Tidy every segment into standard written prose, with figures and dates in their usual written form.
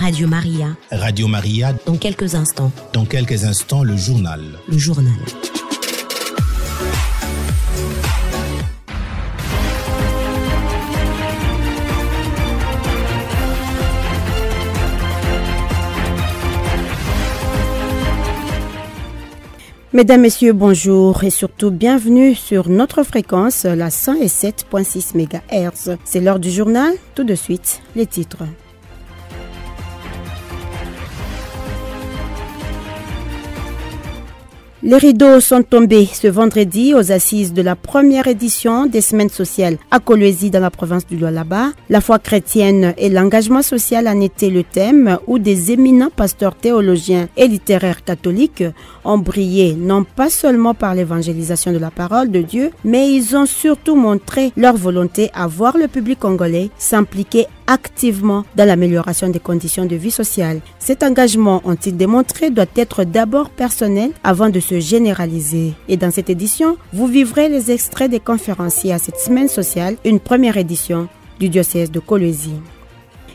Radio Maria. Radio Maria. Dans quelques instants. Dans quelques instants, le journal. Le journal. Mesdames, Messieurs, bonjour et surtout bienvenue sur notre fréquence, la 107.6 MHz. C'est l'heure du journal, tout de suite, les titres. Les rideaux sont tombés ce vendredi aux assises de la première édition des semaines sociales à Kolwezi dans la province du Lualaba. La foi chrétienne et l'engagement social en était le thème où des éminents pasteurs théologiens et littéraires catholiques ont brillé non pas seulement par l'évangélisation de la parole de Dieu, mais ils ont surtout montré leur volonté à voir le public congolais s'impliquer activement dans l'amélioration des conditions de vie sociale. Cet engagement, ont-ils démontré, doit être d'abord personnel avant de se généraliser. Et dans cette édition, vous vivrez les extraits des conférenciers à cette semaine sociale, une première édition du diocèse de Kolwezi.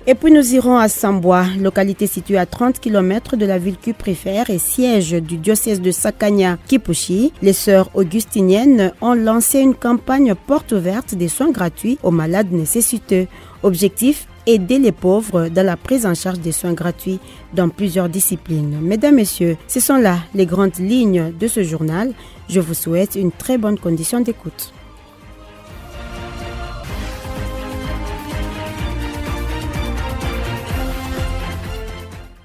Et puis nous irons à Samboa, localité située à 30 km de la ville cuprifère et siège du diocèse de Sakanya-Kipushi. Les sœurs augustiniennes ont lancé une campagne porte ouverte des soins gratuits aux malades nécessiteux. Objectif, aider les pauvres dans la prise en charge des soins gratuits dans plusieurs disciplines. Mesdames, Messieurs, ce sont là les grandes lignes de ce journal. Je vous souhaite une très bonne condition d'écoute.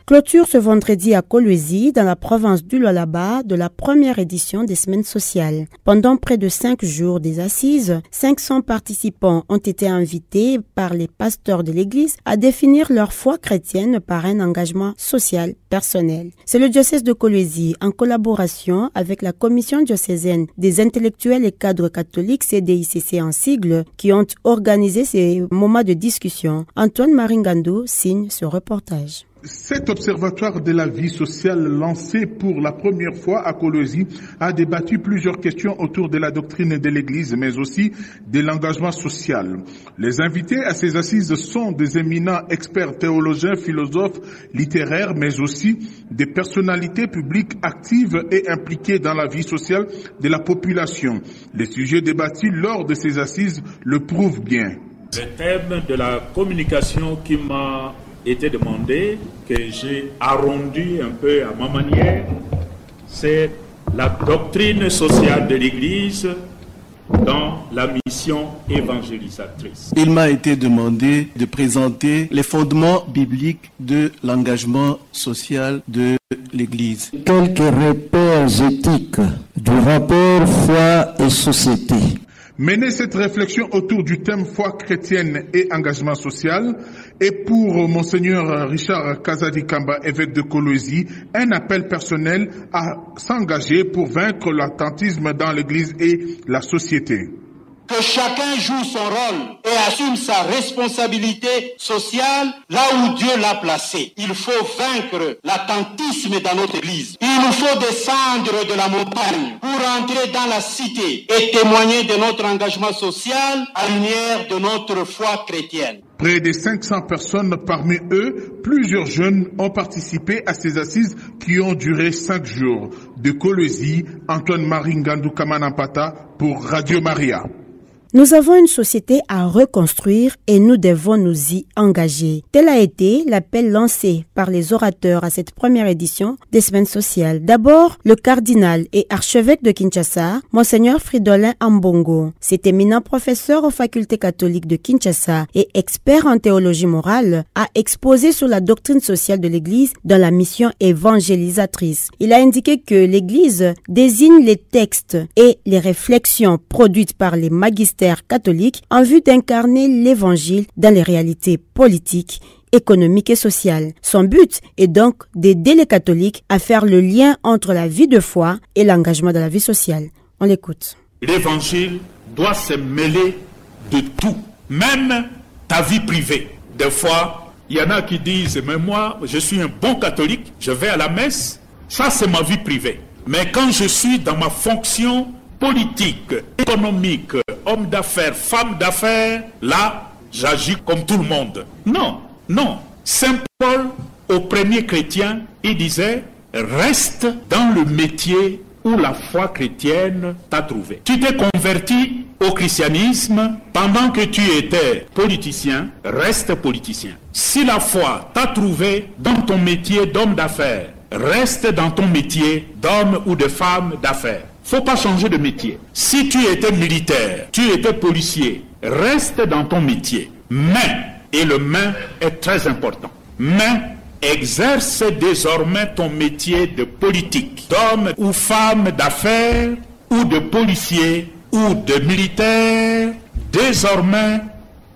Clôture ce vendredi à Kolwezi, dans la province du Lualaba, de la première édition des semaines sociales. Pendant près de 5 jours des assises, 500 participants ont été invités par les pasteurs de l'Église à définir leur foi chrétienne par un engagement social personnel. C'est le diocèse de Kolwezi, en collaboration avec la Commission diocésaine des intellectuels et cadres catholiques, CDICC en sigle, qui ont organisé ces moments de discussion. Antoine Maringandou signe ce reportage. Cet observatoire de la vie sociale lancé pour la première fois à Kolwezi a débattu plusieurs questions autour de la doctrine de l'Église, mais aussi de l'engagement social. Les invités à ces assises sont des éminents experts théologiens, philosophes, littéraires, mais aussi des personnalités publiques actives et impliquées dans la vie sociale de la population. Les sujets débattus lors de ces assises le prouvent bien. Le thème de la communication qui m'a été demandé, que j'ai arrondi un peu à ma manière, c'est la doctrine sociale de l'Église dans la mission évangélisatrice. Il m'a été demandé de présenter les fondements bibliques de l'engagement social de l'Église. Quelques repères éthiques du rapport foi et société. Mener cette réflexion autour du thème foi chrétienne et engagement social est pour Monseigneur Richard Kazadi Kamba, évêque de Kolwezi, un appel personnel à s'engager pour vaincre l'attentisme dans l'Église et la société. Que chacun joue son rôle et assume sa responsabilité sociale là où Dieu l'a placé. Il faut vaincre l'attentisme dans notre Église. Il nous faut descendre de la montagne pour entrer dans la cité et témoigner de notre engagement social à la lumière de notre foi chrétienne. Près de 500 personnes, parmi eux, plusieurs jeunes ont participé à ces assises qui ont duré 5 jours. De Kolwezi, Antoine Maringandou Kamanampata pour Radio Maria. Nous avons une société à reconstruire et nous devons nous y engager. Tel a été l'appel lancé par les orateurs à cette première édition des semaines sociales. D'abord, le cardinal et archevêque de Kinshasa, Monseigneur Fridolin Ambongo. Cet éminent professeur aux facultés catholiques de Kinshasa et expert en théologie morale a exposé sur la doctrine sociale de l'Église dans la mission évangélisatrice. Il a indiqué que l'Église désigne les textes et les réflexions produites par les magistères catholiques en vue d'incarner l'évangile dans les réalités politiques, économiques et sociales. Son but est donc d'aider les catholiques à faire le lien entre la vie de foi et l'engagement dans la vie sociale. On l'écoute. L'évangile doit se mêler de tout, même ta vie privée. Des fois, il y en a qui disent, mais moi, je suis un bon catholique, je vais à la messe, ça c'est ma vie privée. Mais quand je suis dans ma fonction politique, économique, homme d'affaires, femme d'affaires, là, j'agis comme tout le monde. Non, non. Saint Paul aux premiers chrétiens, il disait « Reste dans le métier où la foi chrétienne t'a trouvé. » Tu t'es converti au christianisme pendant que tu étais politicien, reste politicien. Si la foi t'a trouvé dans ton métier d'homme d'affaires, reste dans ton métier d'homme ou de femme d'affaires. Faut pas changer de métier. Si tu étais militaire, tu étais policier, reste dans ton métier. Mais, et le mais est très important, mais exerce désormais ton métier de politique, d'homme ou femme d'affaires, ou de policier, ou de militaire, désormais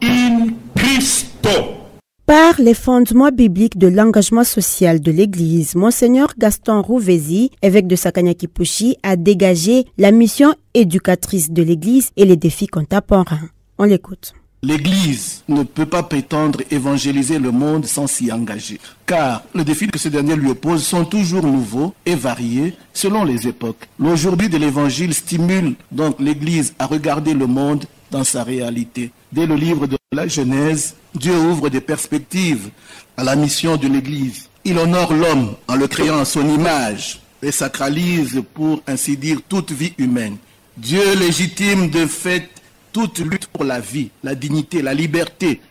in Christo. Par les fondements bibliques de l'engagement social de l'Église, Monseigneur Gaston Rouvesi, évêque de Sakanya-Kipushi, a dégagé la mission éducatrice de l'Église et les défis contemporains. On l'écoute. L'Église ne peut pas prétendre évangéliser le monde sans s'y engager, car les défis que ce dernier lui oppose sont toujours nouveaux et variés selon les époques. L'aujourd'hui de l'Évangile stimule donc l'Église à regarder le monde dans sa réalité. Dès le livre de la Genèse, Dieu ouvre des perspectives à la mission de l'Église. Il honore l'homme en le créant à son image et sacralise, pour ainsi dire, toute vie humaine. Dieu légitime de fait toute lutte pour la vie, la dignité, la liberté,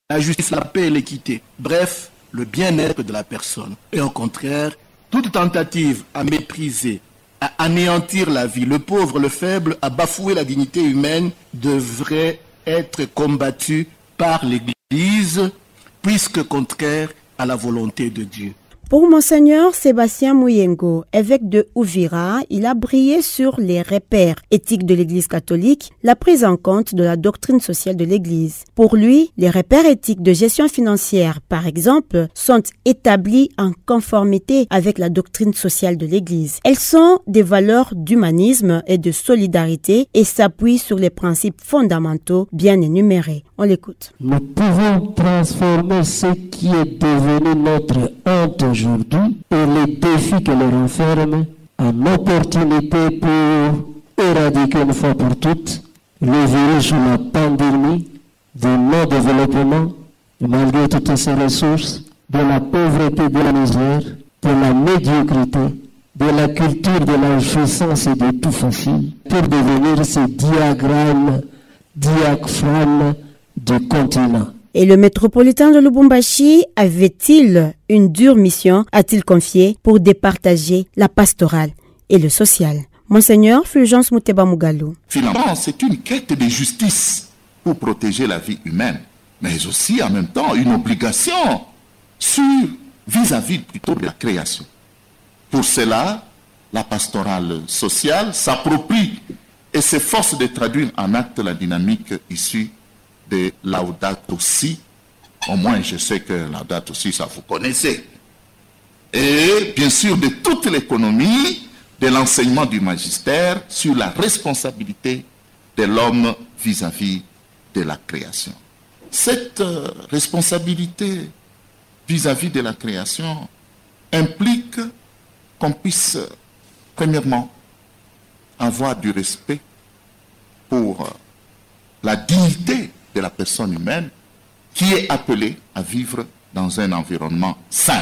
la justice, la paix et l'équité. Bref, le bien-être de la personne. Et au contraire, toute tentative à mépriser, à anéantir la vie, le pauvre, le faible, à bafouer la dignité humaine devrait être combattue par l'Église, puisque contraire à la volonté de Dieu. Pour Monseigneur Sébastien Mouyengo, évêque de Ouvira, il a brillé sur les repères éthiques de l'Église catholique, la prise en compte de la doctrine sociale de l'Église. Pour lui, les repères éthiques de gestion financière, par exemple, sont établis en conformité avec la doctrine sociale de l'Église. Elles sont des valeurs d'humanisme et de solidarité et s'appuient sur les principes fondamentaux bien énumérés. On l'écoute. Nous pouvons transformer ce qui est devenu notre honte aujourd'hui et les défis que le renferment en opportunité pour éradiquer une fois pour toutes le virus ou la pandémie du non-développement, malgré toutes ces ressources, de la pauvreté, de la misère, de la médiocrité, de la culture de la jouissance et de tout facile, pour devenir ce diaphragme du continent. Et le métropolitain de Lubumbashi avait-il une dure mission, a-t-il confié, pour départager la pastorale et le social? Monseigneur Fulgence Mouteba Mugalou. Finalement, c'est une quête de justice pour protéger la vie humaine, mais aussi en même temps une obligation vis-à-vis plutôt de la création. Pour cela, la pastorale sociale s'approprie et s'efforce de traduire en acte la dynamique issue de Laudato Si. Au moins, je sais que Laudato Si, ça vous connaissez. Et bien sûr, de toute l'économie, de l'enseignement du magistère sur la responsabilité de l'homme vis-à-vis de la création. Cette responsabilité vis-à-vis de la création implique qu'on puisse, premièrement, avoir du respect pour la dignité de la personne humaine qui est appelée à vivre dans un environnement sain.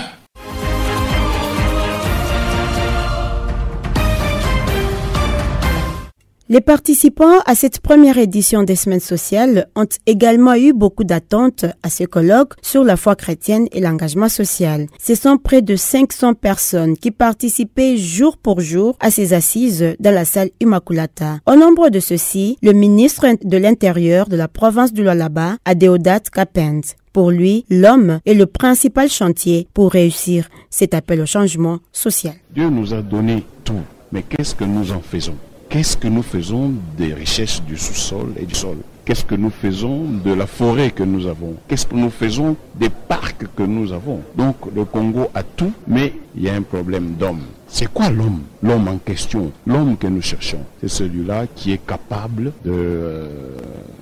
Les participants à cette première édition des Semaines sociales ont également eu beaucoup d'attentes à ce colloque sur la foi chrétienne et l'engagement social. Ce sont près de 500 personnes qui participaient jour pour jour à ces assises dans la salle Immaculata. Au nombre de ceux-ci, le ministre de l'Intérieur de la province du Lualaba, Adéodat Kapend. Pour lui, l'homme est le principal chantier pour réussir cet appel au changement social. Dieu nous a donné tout, mais qu'est-ce que nous en faisons ? Qu'est-ce que nous faisons des richesses du sous-sol et du sol? Qu'est-ce que nous faisons de la forêt que nous avons? Qu'est-ce que nous faisons des parcs que nous avons? Donc le Congo a tout, mais il y a un problème d'homme. C'est quoi l'homme? L'homme en question, l'homme que nous cherchons, c'est celui-là qui est capable de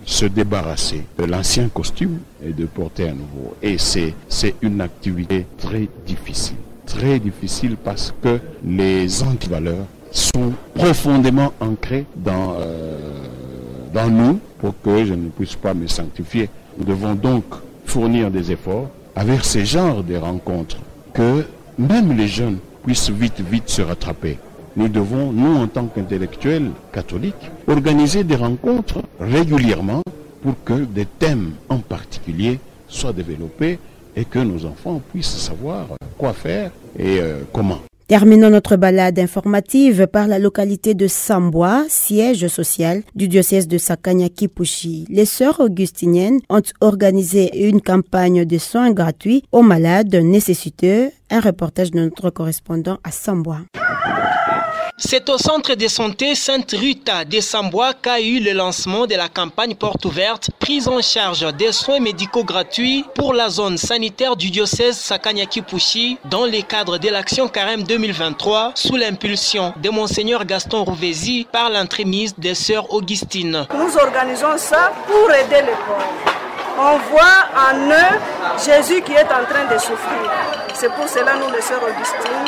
se débarrasser de l'ancien costume et de porter un nouveau. Et c'est une activité très difficile parce que les antivaleurs sont profondément ancrés dans nous pour que je ne puisse pas me sanctifier. Nous devons donc fournir des efforts avec ce genre de rencontres que même les jeunes puissent vite se rattraper. Nous devons, nous en tant qu'intellectuels catholiques, organiser des rencontres régulièrement pour que des thèmes en particulier soient développés et que nos enfants puissent savoir quoi faire et comment. Terminons notre balade informative par la localité de Samboa, siège social du diocèse de Sakanya-Kipushi. Les sœurs augustiniennes ont organisé une campagne de soins gratuits aux malades nécessiteux. Un reportage de notre correspondant à Samboa. C'est au centre de santé Sainte-Rita de Samboa qu'a eu le lancement de la campagne porte ouverte, prise en charge des soins médicaux gratuits pour la zone sanitaire du diocèse Sakanya-Kipushi dans le cadre de l'action Carême 2023 sous l'impulsion de Monseigneur Gaston Rouvesi par l'entremise des sœurs Augustines. Nous organisons ça pour aider les pauvres. On voit en eux Jésus qui est en train de souffrir. C'est pour cela nous les sœurs Augustines,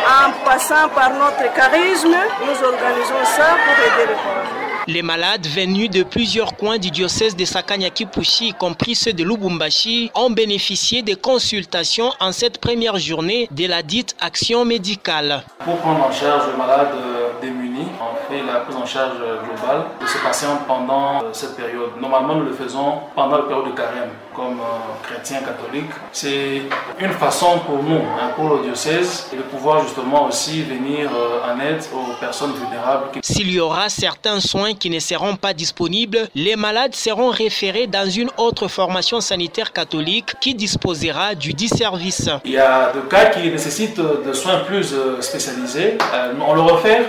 en passant par notre charisme, nous organisons ça pour aider les pauvres. Les malades venus de plusieurs coins du diocèse de Sakanya-Kipushi, y compris ceux de Lubumbashi, ont bénéficié de consultations en cette première journée de la dite action médicale. Pour prendre en charge les malades démunis, on fait la prise en charge globale de ces patients pendant cette période. Normalement, nous le faisons pendant la période de carême, comme chrétiens catholiques. C'est une façon pour nous, pour le diocèse, de pouvoir justement aussi venir en aide aux personnes vulnérables. S'il y aura certains soins qui ne seront pas disponibles, les malades seront référés dans une autre formation sanitaire catholique qui disposera du dit service. Il y a des cas qui nécessitent des soins plus spécialisés. On le refait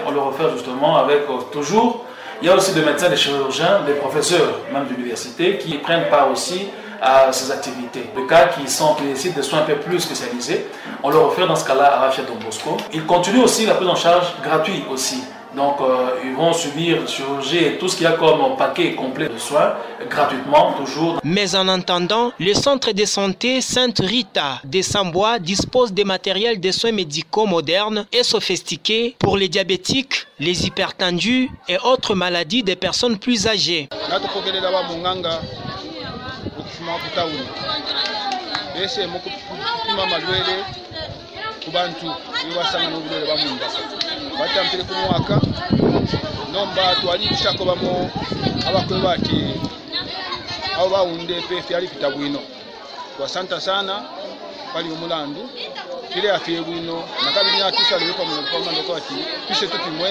justement avec toujours. Il y a aussi des médecins, des chirurgiens, des professeurs, même d'université, qui prennent part aussi à ces activités. Les cas qui nécessitent des soins un peu plus spécialisés, on leur offre dans ce cas-là à Rafia Don Bosco. Ils continuent aussi la prise en charge gratuite aussi. Donc ils vont subir chirurgie et tout ce qu'il y a comme paquet complet de soins gratuitement toujours. Mais en attendant, le centre de santé Sainte-Rita de Samboa dispose de matériel de soins médicaux modernes et sophistiqués pour les diabétiques, les hypertendus et autres maladies des personnes plus âgées. kubantu ibasanga n'ubulere bamunda batampire ku mwaka nomba twalibishako bamo abakwe bati abo bawunde PF yali pitabwino twasanta sana bali omulandu kile afiye bwino nakabiri atisa liko mu komando ko ati pishe tukimwe.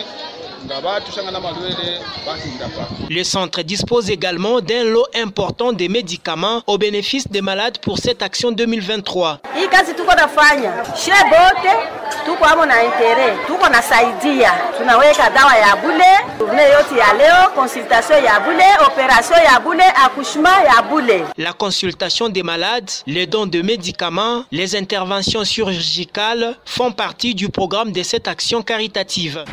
Le centre dispose également d'un lot important de médicaments au bénéfice des malades pour cette action 2023. La consultation des malades, les dons de médicaments, les interventions chirurgicales font partie du programme de cette action caritative.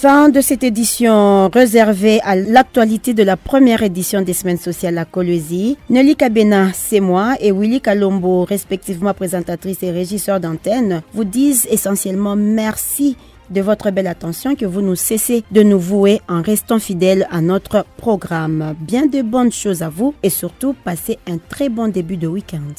Fin de cette édition réservée à l'actualité de la première édition des Semaines sociales à Kolwezi. Nelly Kabena, c'est moi, et Willy Kalombo, respectivement présentatrice et régisseur d'antenne, vous disent essentiellement merci de votre belle attention que vous nous cessez de nous vouer en restant fidèles à notre programme. Bien de bonnes choses à vous et surtout passez un très bon début de week-end.